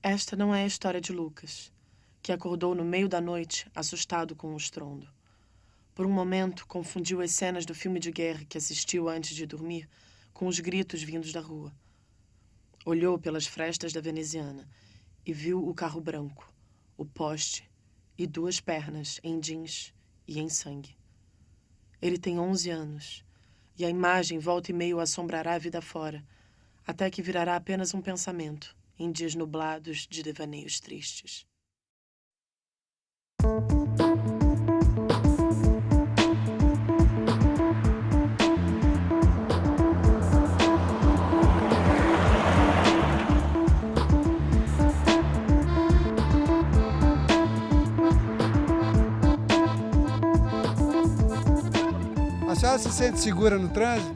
Esta não é a história de Lucas, que acordou no meio da noite, assustado com o estrondo. Por um momento, confundiu as cenas do filme de guerra que assistiu antes de dormir com os gritos vindos da rua. Olhou pelas frestas da veneziana e viu o carro branco, o poste e 2 pernas em jeans e em sangue. Ele tem 11 anos e a imagem volta e meio assombrará a vida fora, até que virará apenas um pensamento em dias nublados de devaneios tristes. A senhora se sente segura no trânsito?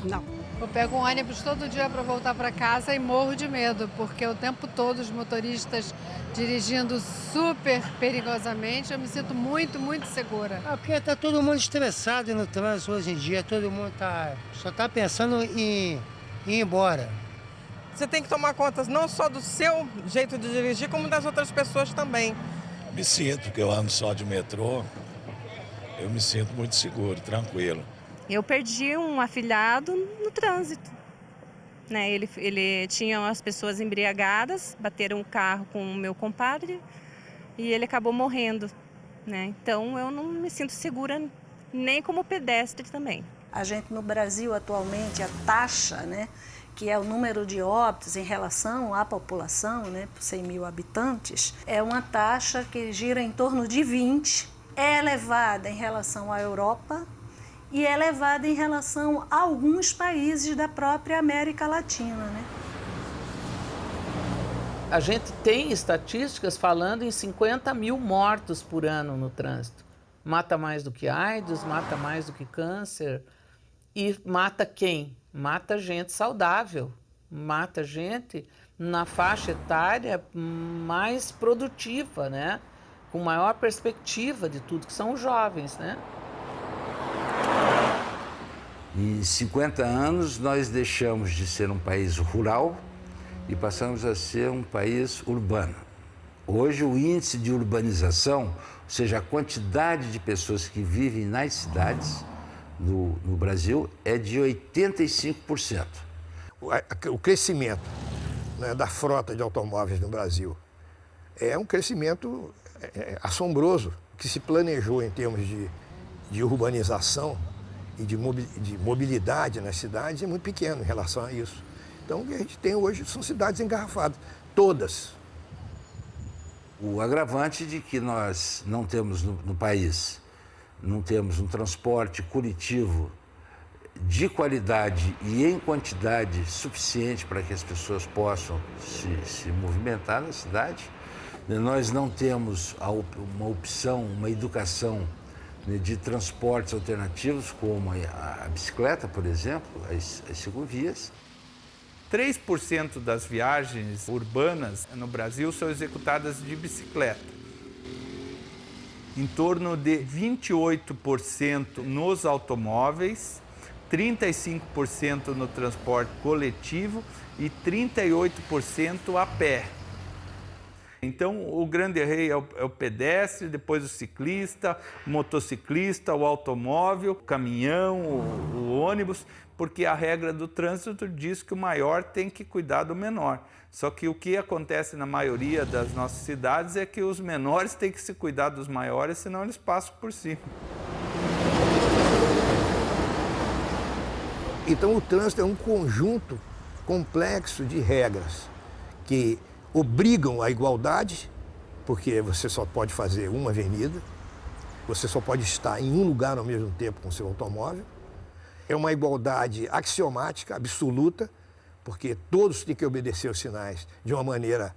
Não. Eu pego um ônibus todo dia para voltar para casa e morro de medo, porque o tempo todo os motoristas dirigindo super perigosamente, eu me sinto muito, muito segura. Porque tá todo mundo estressado no trânsito hoje em dia, todo mundo só tá pensando em ir embora. Você tem que tomar conta não só do seu jeito de dirigir, como das outras pessoas também. Me sinto, porque eu ando só de metrô, eu me sinto muito seguro, tranquilo. Eu perdi um afilhado no trânsito, né? Ele tinha as pessoas embriagadas, bateram o carro com o meu compadre e ele acabou morrendo, né? Então eu não me sinto segura nem como pedestre também. A gente no Brasil atualmente a taxa, né, que é o número de óbitos em relação à população, né, por 100 mil habitantes, é uma taxa que gira em torno de 20, é elevada em relação à Europa e é elevada em relação a alguns países da própria América Latina, né? A gente tem estatísticas falando em 50 mil mortos por ano no trânsito. Mata mais do que AIDS, mata mais do que câncer. E mata quem? Mata gente saudável, mata gente na faixa etária mais produtiva, né? Com maior perspectiva de tudo, que são os jovens, né? Em 50 anos, nós deixamos de ser um país rural e passamos a ser um país urbano. Hoje, o índice de urbanização, ou seja, a quantidade de pessoas que vivem nas cidades no Brasil, é de 85%. O crescimento, né, da frota de automóveis no Brasil é um crescimento assombroso, que se planejou em termos de urbanização e de mobilidade nas cidades é muito pequeno em relação a isso. Então, o que a gente tem hoje são cidades engarrafadas, todas. O agravante de que nós não temos no país, não temos um transporte coletivo de qualidade e em quantidade suficiente para que as pessoas possam se movimentar na cidade. Nós não temos uma opção, uma educação de transportes alternativos, como a bicicleta, por exemplo, as ciclovias. 3% das viagens urbanas no Brasil são executadas de bicicleta. Em torno de 28% nos automóveis, 35% no transporte coletivo e 38% a pé. Então, o grande rei é o pedestre, depois o ciclista, o motociclista, o automóvel, o caminhão, o ônibus, porque a regra do trânsito diz que o maior tem que cuidar do menor. Só que o que acontece na maioria das nossas cidades é que os menores têm que se cuidar dos maiores, senão eles passam por cima. Então, o trânsito é um conjunto complexo de regras que obrigam a igualdade, porque você só pode fazer uma avenida, você só pode estar em um lugar ao mesmo tempo com seu automóvel. É uma igualdade axiomática, absoluta, porque todos têm que obedecer os sinais de uma maneira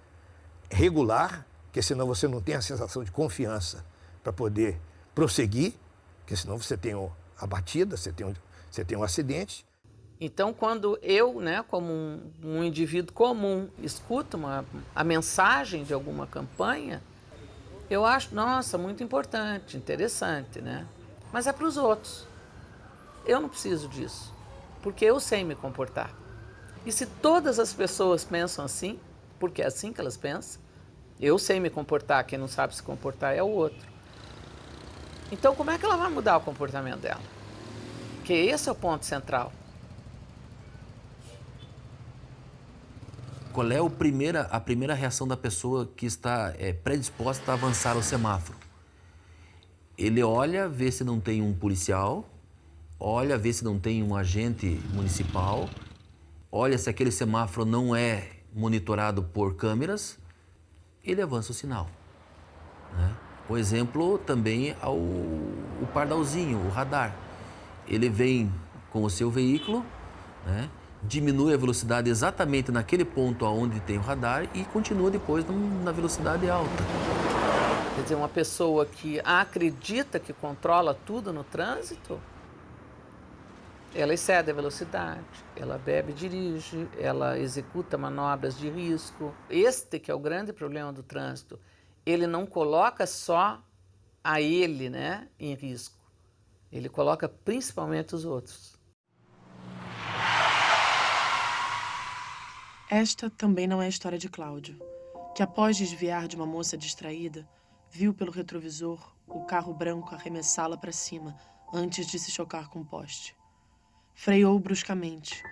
regular, porque senão você não tem a sensação de confiança para poder prosseguir, porque senão você tem a batida, você tem um acidente. Então, quando eu, né, como um indivíduo comum, escuto a mensagem de alguma campanha, eu acho, nossa, muito importante, interessante, né? Mas é para os outros. Eu não preciso disso, porque eu sei me comportar. E se todas as pessoas pensam assim, porque é assim que elas pensam. Eu sei me comportar, quem não sabe se comportar é o outro. Então, como é que ela vai mudar o comportamento dela? Porque esse é o ponto central. Qual é a primeira reação da pessoa que está predisposta a avançar o semáforo? Ele olha, vê se não tem um policial, olha, vê se não tem um agente municipal, olha se aquele semáforo não é monitorado por câmeras, ele avança o sinal, né? O exemplo também é o pardalzinho, o radar. Ele vem com o seu veículo, né? Diminui a velocidade exatamente naquele ponto onde tem o radar e continua depois na velocidade alta. Quer dizer, uma pessoa que acredita que controla tudo no trânsito, ela excede a velocidade, ela bebe e dirige, ela executa manobras de risco. Este que é o grande problema do trânsito, ele não coloca só a ele, né, em risco, ele coloca principalmente os outros. Esta também não é a história de Cláudio, que após desviar de uma moça distraída, viu pelo retrovisor o carro branco arremessá-la para cima antes de se chocar com o poste. Freou bruscamente,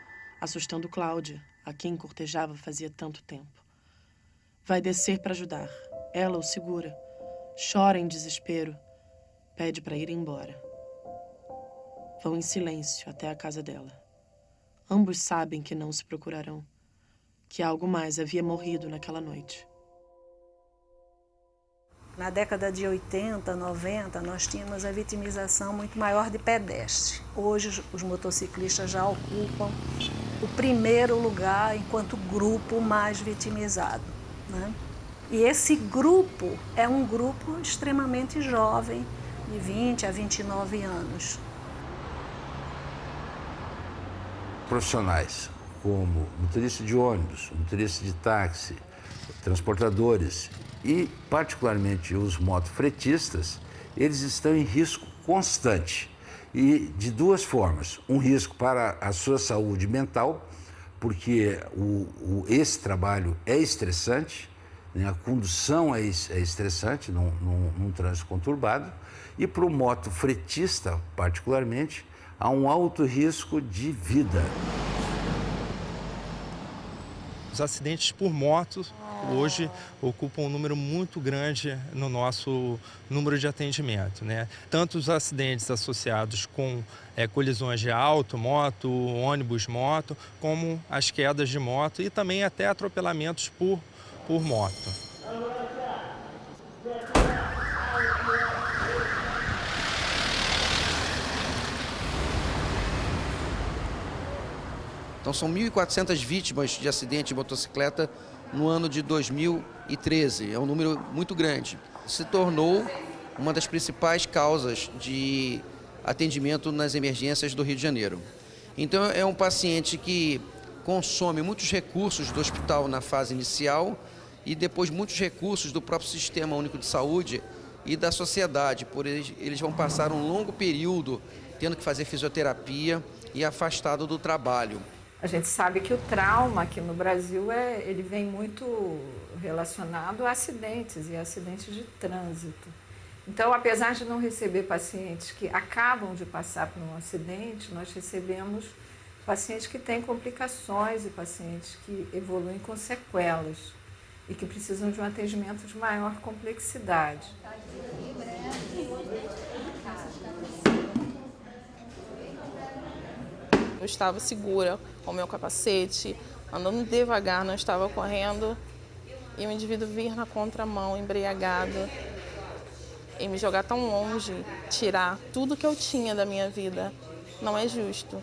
assustando Cláudia, a quem cortejava fazia tanto tempo. Vai descer para ajudar. Ela o segura, chora em desespero, pede para ir embora. Vão em silêncio até a casa dela. Ambos sabem que não se procurarão, que algo mais havia morrido naquela noite. Na década de 80, 90, nós tínhamos a vitimização muito maior de pedestre. Hoje, os motociclistas já ocupam o primeiro lugar enquanto grupo mais vitimizado, né? E esse grupo é um grupo extremamente jovem, de 20 a 29 anos. Profissionais como motorista de ônibus, motorista de táxi, transportadores e, particularmente, os motofretistas, eles estão em risco constante e de duas formas. Um risco para a sua saúde mental, porque esse trabalho é estressante, né? A condução é estressante num trânsito conturbado, e para o motofretista, particularmente, há um alto risco de vida. Os acidentes por moto hoje ocupam um número muito grande no nosso número de atendimento, né? Tanto os acidentes associados com colisões de auto, moto, ônibus, moto, como as quedas de moto e também até atropelamentos por moto. Então são 1.400 vítimas de acidente de motocicleta no ano de 2013. É um número muito grande. Se tornou uma das principais causas de atendimento nas emergências do Rio de Janeiro. Então é um paciente que consome muitos recursos do hospital na fase inicial e depois muitos recursos do próprio Sistema Único de Saúde e da sociedade, por eles vão passar um longo período tendo que fazer fisioterapia e afastado do trabalho. A gente sabe que o trauma aqui no Brasil ele vem muito relacionado a acidentes e acidentes de trânsito. Então, apesar de não receber pacientes que acabam de passar por um acidente, nós recebemos pacientes que têm complicações e pacientes que evoluem com sequelas e que precisam de um atendimento de maior complexidade. Eu estava segura com o meu capacete, andando devagar, não estava correndo, e o indivíduo vir na contramão, embriagado, e me jogar tão longe, tirar tudo que eu tinha da minha vida, não é justo.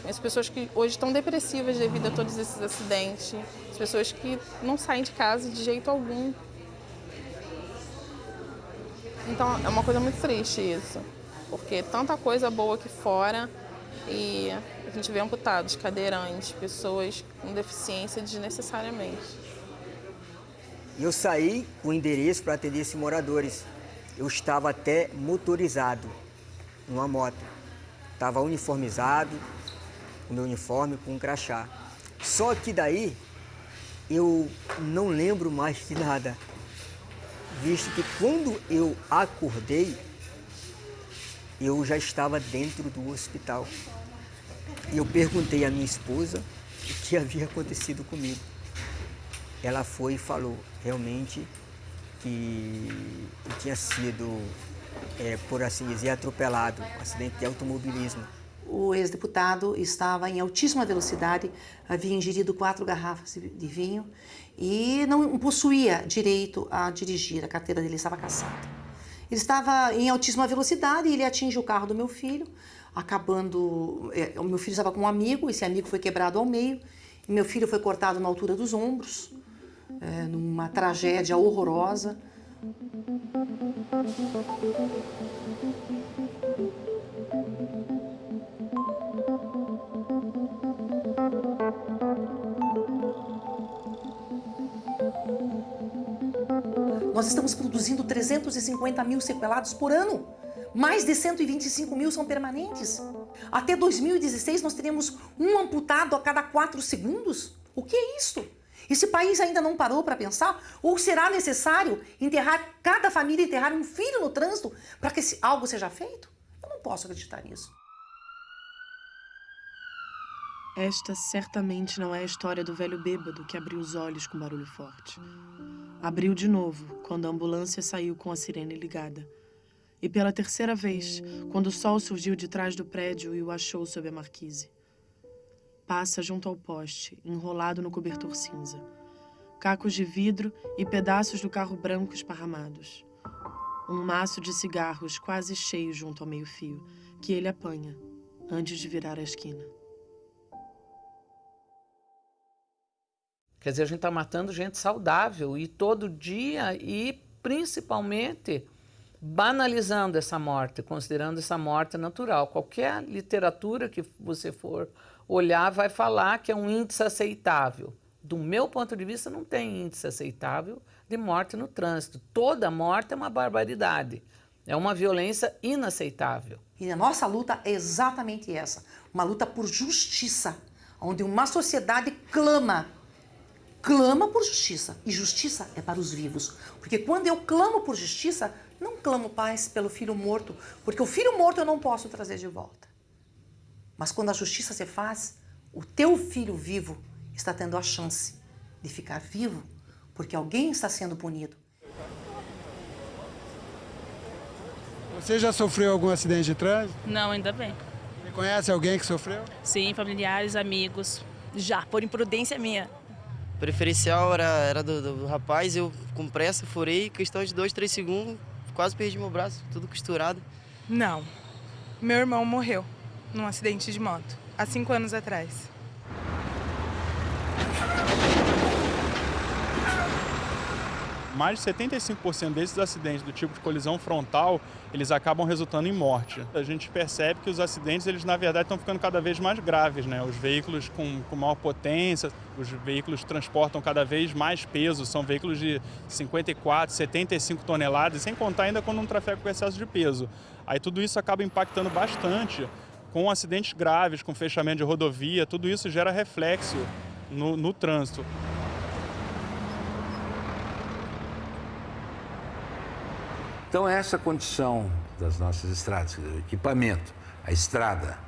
As pessoas que hoje estão depressivas devido a todos esses acidentes, as pessoas que não saem de casa de jeito algum. Então é uma coisa muito triste isso, porque tanta coisa boa aqui fora e a gente vê amputados, cadeirantes, pessoas com deficiência desnecessariamente. Eu saí com o endereço para atender esses moradores. Eu estava até motorizado, numa moto. Estava uniformizado, com meu uniforme, com um crachá. Só que daí, eu não lembro mais de nada, visto que quando eu acordei, eu já estava dentro do hospital. E eu perguntei à minha esposa o que havia acontecido comigo. Ela foi e falou realmente que eu tinha sido, por assim dizer, atropelado, um acidente de automobilismo. O ex-deputado estava em altíssima velocidade, havia ingerido 4 garrafas de vinho e não possuía direito a dirigir, a carteira dele estava cassada. Ele estava em altíssima velocidade e ele atinge o carro do meu filho, acabando... O meu filho estava com um amigo, esse amigo foi quebrado ao meio, e meu filho foi cortado na altura dos ombros, numa tragédia horrorosa. Nós estamos produzindo 350 mil sequelados por ano. Mais de 125 mil são permanentes. Até 2016 nós teremos um amputado a cada 4 segundos. O que é isso? Esse país ainda não parou para pensar? Ou será necessário cada família enterrar um filho no trânsito para que algo seja feito? Eu não posso acreditar nisso. Esta certamente não é a história do velho bêbado que abriu os olhos com barulho forte. Abriu de novo, quando a ambulância saiu com a sirene ligada. E pela terceira vez, quando o sol surgiu de trás do prédio e o achou sob a marquise. Passa junto ao poste, enrolado no cobertor cinza. Cacos de vidro e pedaços do carro branco esparramados. Um maço de cigarros quase cheio junto ao meio-fio, que ele apanha, antes de virar a esquina. Quer dizer, a gente está matando gente saudável e todo dia e principalmente banalizando essa morte, considerando essa morte natural. Qualquer literatura que você for olhar vai falar que é um índice aceitável. Do meu ponto de vista, não tem índice aceitável de morte no trânsito. Toda morte é uma barbaridade, é uma violência inaceitável. E a nossa luta é exatamente essa, uma luta por justiça, onde uma sociedade clama por justiça. E justiça é para os vivos. Porque quando eu clamo por justiça, não clamo paz pelo filho morto, porque o filho morto eu não posso trazer de volta. Mas quando a justiça se faz, o teu filho vivo está tendo a chance de ficar vivo, porque alguém está sendo punido. Você já sofreu algum acidente de trânsito? Não, ainda bem. Você conhece alguém que sofreu? Sim, familiares, amigos. Já, por imprudência minha. O preferencial era do rapaz, eu com pressa furei, questão de 2, 3 segundos, quase perdi meu braço, tudo costurado. Não. Meu irmão morreu num acidente de moto, há 5 anos atrás. Mais de 75% desses acidentes do tipo de colisão frontal, eles acabam resultando em morte. A gente percebe que os acidentes, eles na verdade estão ficando cada vez mais graves, né? Os veículos com maior potência, os veículos transportam cada vez mais peso, são veículos de 54, 75 toneladas, sem contar ainda quando um trafega com excesso de peso. Aí tudo isso acaba impactando bastante com acidentes graves, com fechamento de rodovia, tudo isso gera reflexo no trânsito. Então, essa condição das nossas estradas, o equipamento, a estrada,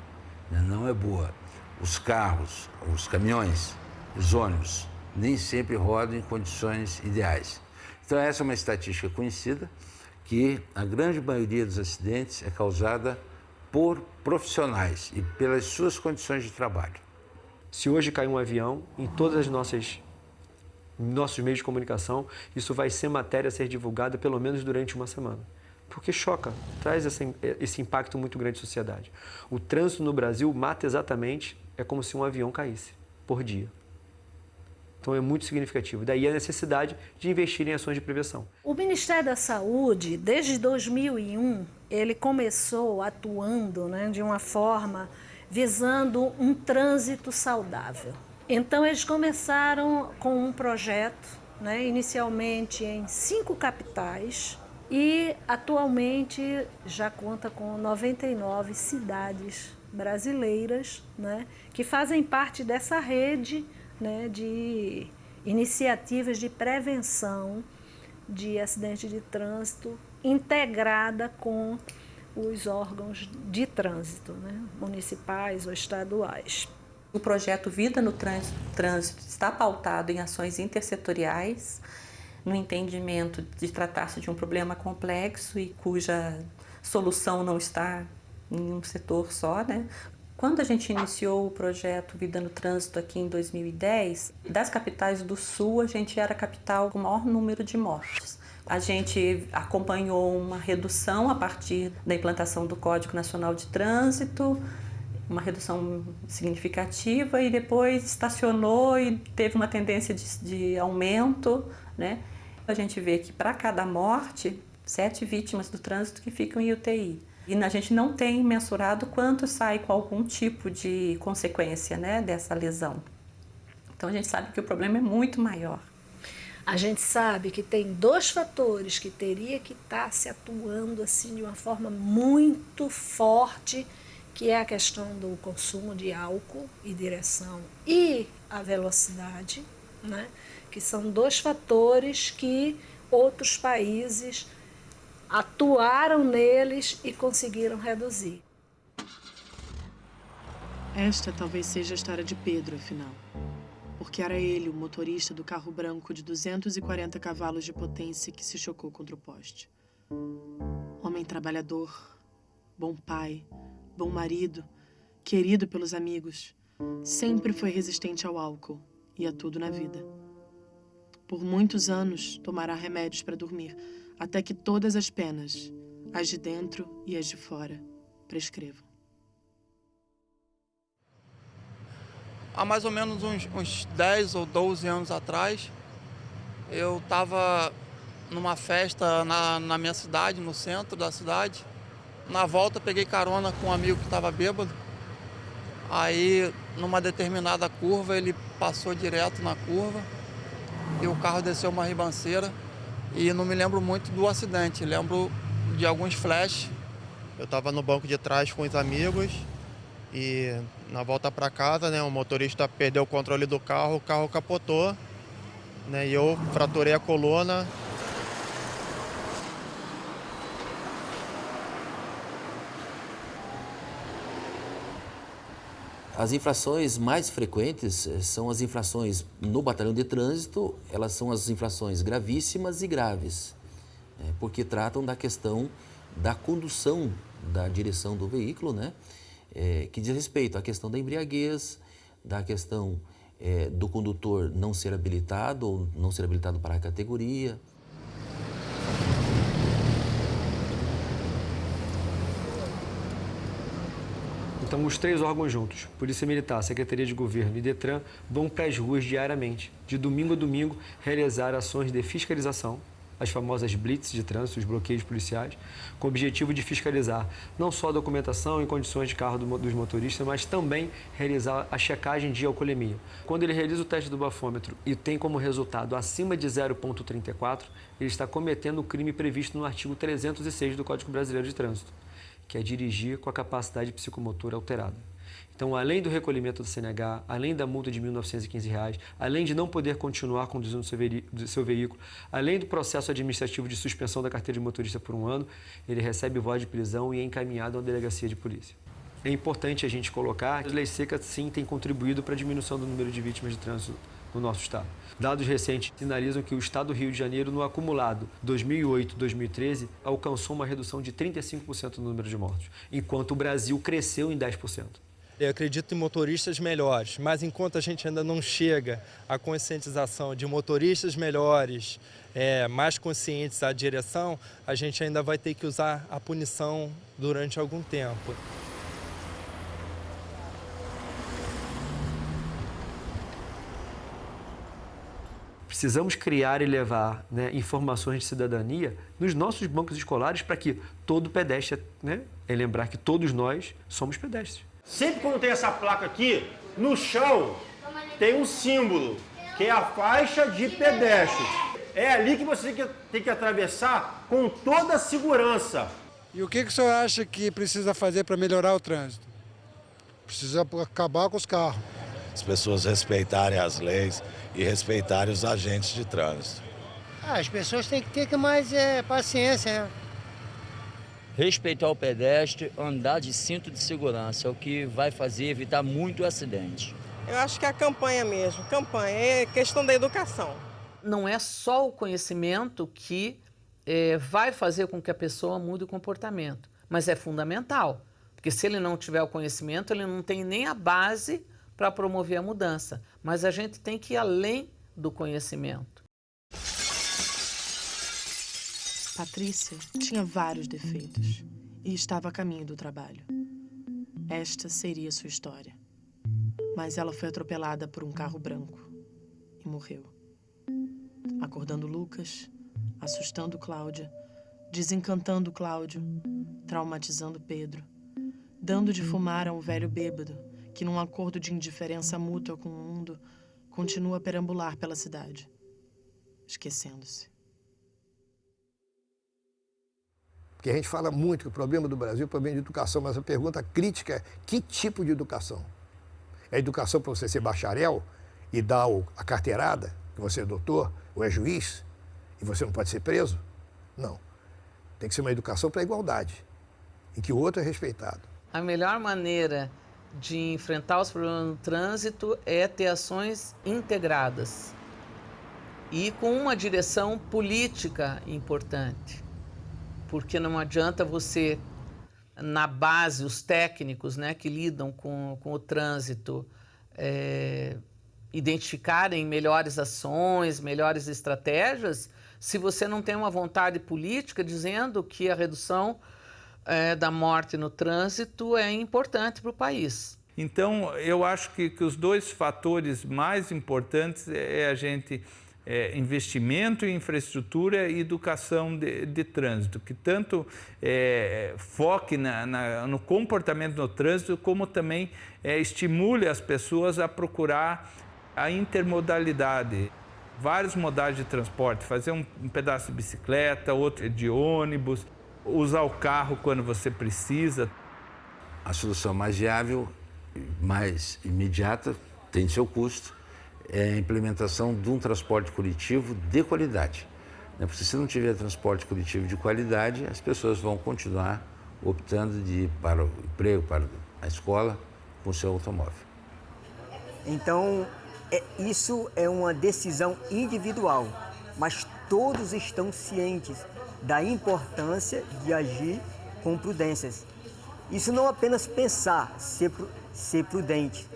não é boa. Os carros, os caminhões, os ônibus, nem sempre rodam em condições ideais. Então, essa é uma estatística conhecida, que a grande maioria dos acidentes é causada por profissionais e pelas suas condições de trabalho. Se hoje cai um avião, em todas as nossos meios de comunicação, isso vai ser matéria a ser divulgada pelo menos durante uma semana. Porque choca, traz esse impacto muito grande à sociedade. O trânsito no Brasil mata exatamente, é como se um avião caísse por dia. Então é muito significativo. Daí a necessidade de investir em ações de prevenção. O Ministério da Saúde, desde 2001, ele começou atuando, de uma forma visando um trânsito saudável. Então, eles começaram com um projeto, inicialmente em 5 capitais e atualmente já conta com 99 cidades brasileiras, que fazem parte dessa rede de iniciativas de prevenção de acidentes de trânsito integrada com os órgãos de trânsito, né, municipais ou estaduais. O projeto Vida no Trânsito está pautado em ações intersetoriais, no entendimento de tratar-se de um problema complexo e cuja solução não está em um setor só, né? Quando a gente iniciou o projeto Vida no Trânsito aqui em 2010, das capitais do Sul, a gente era a capital com o maior número de mortes. A gente acompanhou uma redução a partir da implantação do Código Nacional de Trânsito, uma redução significativa, e depois estacionou e teve uma tendência de aumento, né? A gente vê que para cada morte, 7 vítimas do trânsito que ficam em UTI. E a gente não tem mensurado quanto sai com algum tipo de consequência, né, dessa lesão. Então a gente sabe que o problema é muito maior. A gente sabe que tem 2 fatores que teria que estar se atuando assim de uma forma muito forte, que é a questão do consumo de álcool e direção e a velocidade, né? Que são 2 fatores que outros países atuaram neles e conseguiram reduzir. Esta talvez seja a história de Pedro, afinal. Porque era ele, o motorista do carro branco de 240 cavalos de potência que se chocou contra o poste. Homem trabalhador, bom pai, bom marido, querido pelos amigos, sempre foi resistente ao álcool e a tudo na vida. Por muitos anos, tomará remédios para dormir, até que todas as penas, as de dentro e as de fora, prescrevam. Há mais ou menos uns 10 ou 12 anos atrás, eu estava numa festa na minha cidade, no centro da cidade. Na volta, peguei carona com um amigo que estava bêbado. Aí, numa determinada curva, ele passou direto na curva e o carro desceu uma ribanceira. E não me lembro muito do acidente, lembro de alguns flashes. Eu estava no banco de trás com os amigos e na volta para casa, né, o motorista perdeu o controle do carro, o carro capotou, né, e eu fraturei a coluna. As infrações mais frequentes são as infrações no batalhão de trânsito, elas são as infrações gravíssimas e graves, porque tratam da questão da condução da direção do veículo, né? Que diz respeito à questão da embriaguez, da questão do condutor não ser habilitado ou não ser habilitado para a categoria. Então, os 3 órgãos juntos, Polícia Militar, Secretaria de Governo e Detran, vão para as ruas diariamente, de domingo a domingo, realizar ações de fiscalização, as famosas blitz de trânsito, os bloqueios policiais, com o objetivo de fiscalizar não só a documentação e condições de carro dos motoristas, mas também realizar a checagem de alcoolemia. Quando ele realiza o teste do bafômetro e tem como resultado acima de 0,34, ele está cometendo o crime previsto no artigo 306 do Código Brasileiro de Trânsito, que é dirigir com a capacidade psicomotora alterada. Então, além do recolhimento do CNH, além da multa de R$ 1.915, além de não poder continuar conduzindo o seu veículo, além do processo administrativo de suspensão da carteira de motorista por 1 ano, ele recebe voz de prisão e é encaminhado a uma delegacia de polícia. É importante a gente colocar que a lei seca, sim, tem contribuído para a diminuição do número de vítimas de trânsito no nosso estado. Dados recentes sinalizam que o estado do Rio de Janeiro, no acumulado 2008-2013, alcançou uma redução de 35% no número de mortos, enquanto o Brasil cresceu em 10%. Eu acredito em motoristas melhores, mas enquanto a gente ainda não chega à conscientização de motoristas melhores, mais conscientes à direção, a gente ainda vai ter que usar a punição durante algum tempo. Precisamos criar e levar, né, informações de cidadania nos nossos bancos escolares para que todo pedestre, né, lembrar que todos nós somos pedestres. Sempre quando tem essa placa aqui, no chão tem um símbolo, que é a faixa de pedestre. É ali que você tem que atravessar com toda a segurança. E o que o senhor acha que precisa fazer para melhorar o trânsito? Precisa acabar com os carros. As pessoas respeitarem as leis e respeitarem os agentes de trânsito. As pessoas têm que ter mais paciência, né? Respeitar o pedestre, andar de cinto de segurança, é o que vai fazer evitar muito acidente. Eu acho que é a campanha mesmo, campanha, é questão da educação. Não é só o conhecimento que vai fazer com que a pessoa mude o comportamento, mas é fundamental, porque se ele não tiver o conhecimento, ele não tem nem a base para promover a mudança, mas a gente tem que ir além do conhecimento. Patrícia tinha vários defeitos e estava a caminho do trabalho. Esta seria sua história. Mas ela foi atropelada por um carro branco e morreu. Acordando Lucas, assustando Cláudia, desencantando Cláudio, traumatizando Pedro, dando de fumar a um velho bêbado que, num acordo de indiferença mútua com o mundo, continua a perambular pela cidade, esquecendo-se. Porque a gente fala muito que o problema do Brasil é o problema de educação, mas a pergunta crítica é que tipo de educação? É educação para você ser bacharel e dar a carteirada, que você é doutor ou é juiz, e você não pode ser preso? Não. Tem que ser uma educação para a igualdade, em que o outro é respeitado. A melhor maneira de enfrentar os problemas no trânsito é ter ações integradas e com uma direção política importante. Porque não adianta você, na base, os técnicos, né, que lidam com o trânsito, identificarem melhores ações, melhores estratégias, se você não tem uma vontade política dizendo que a redução da morte no trânsito é importante para o país. Então, eu acho que os dois fatores mais importantes é a gente... investimento em infraestrutura e educação de trânsito, que tanto foque no comportamento no trânsito, como também estimule as pessoas a procurar a intermodalidade. Vários modais de transporte, fazer um pedaço de bicicleta, outro de ônibus, usar o carro quando você precisa. A solução mais viável, mais imediata, tem seu custo, é a implementação de um transporte coletivo de qualidade. Porque se não tiver transporte coletivo de qualidade, as pessoas vão continuar optando de ir para o emprego, para a escola, com o seu automóvel. Então, isso é uma decisão individual, mas todos estão cientes da importância de agir com prudências. Isso não apenas pensar, ser prudente,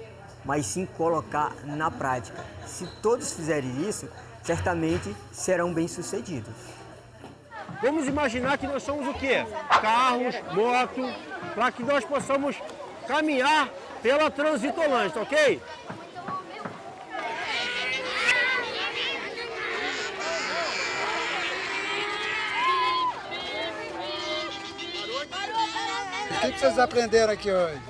mas sim colocar na prática. Se todos fizerem isso, certamente serão bem-sucedidos. Vamos imaginar que nós somos o quê? Carros, motos, para que nós possamos caminhar pela Transitolândia, ok? O que vocês aprenderam aqui hoje?